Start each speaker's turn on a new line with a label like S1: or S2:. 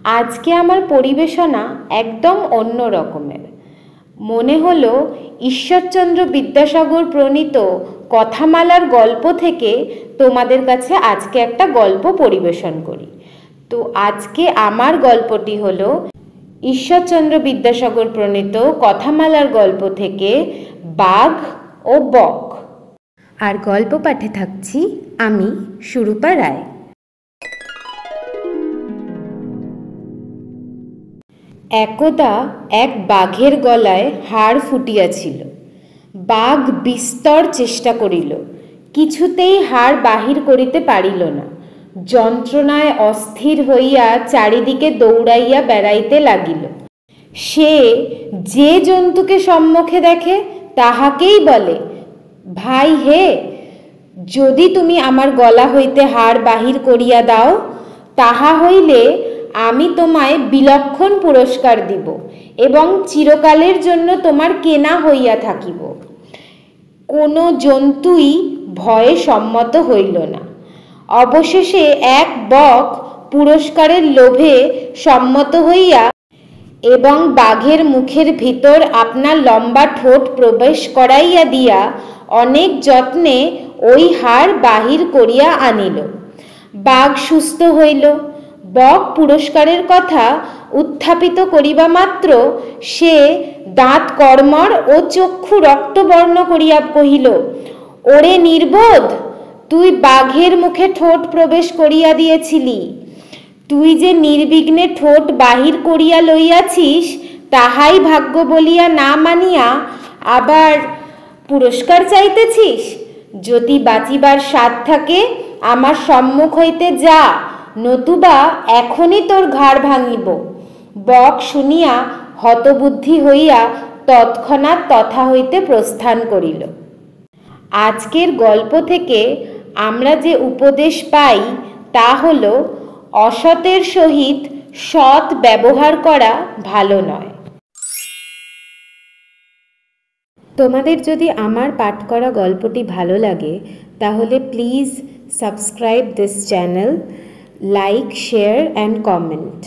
S1: আজকে আমার পরিবেশনা একদম অন্য রকমের। মনে হলো ঈশ্বরচন্দ্র বিদ্যাসাগর প্রণীত কথামালার গল্প থেকে তোমাদের কাছে আজকে একটা গল্প পরিবেশন করি। তো আজকে আমার গল্পটি হলো ঈশ্বরচন্দ্র বিদ্যাসাগর প্রণীত কথামালার গল্প থেকে বাঘ ও বক। আর গল্প পাঠে থাকছি আমি, সুরূপা রায়। একদা এক বাঘের গলায় হাড় ফুটিয়াছিল। বাঘ বিস্তর চেষ্টা করিল, কিছুতেই হাড় বাহির করিতে পারিল না। যন্ত্রণায় অস্থির হইয়া চারিদিকে দৌড়াইয়া বেড়াইতে লাগিল। সে যে জন্তুকে সম্মুখে দেখে তাহাকেই বলে, ভাই হে, যদি তুমি আমার গলা হইতে হাড় বাহির করিয়া দাও, তাহা হইলে আমি তোমায় বিলক্ষণ পুরস্কার দিব এবং চিরকালের জন্য তোমার কেনা হইয়া থাকিব। কোনো জন্তুই ভয়ে সম্মত হইল না। অবশেষে এক বক পুরস্কারের লোভে সম্মত হইয়া এবং বাঘের মুখের ভিতর আপনার লম্বা ঠোঁট প্রবেশ করাইয়া দিয়া অনেক যত্নে ওই হাড় বাহির করিয়া আনিল। বাঘ সুস্থ হইল। বক পুরস্কারের কথা উত্থাপিত করিবা মাত্র সে দাঁত কড়মড় ও চক্ষু রক্তবর্ণ করিয়া কহিল, ওরে নির্বোধ, তুই বাঘের মুখে ঠোঁট প্রবেশ করিয়া দিয়েছিলি। তুই যে নির্বিঘ্নে ঠোঁট বাহির করিয়া লইয়াছিস, তাহাই ভাগ্য বলিয়া না মানিয়া আবার পুরস্কার চাইতেছিস। যদি বাঁচিবার স্বাদ থাকে আমার সম্মুখ হইতে যা, নতুবা এখনই তোর ঘাড় ভাঙিব। বক শুনিয়া হতবুদ্ধি হইয়া তৎক্ষণাৎ তথা হইতে প্রস্থান করিল। আজকের গল্প থেকে আমরা যে উপদেশ পাই তা হল, অসতের সহিত সৎ ব্যবহার করা ভালো নয়। তোমাদের যদি আমার পাঠ করা গল্পটি ভালো লাগে তাহলে please subscribe this channel, like, share and comment.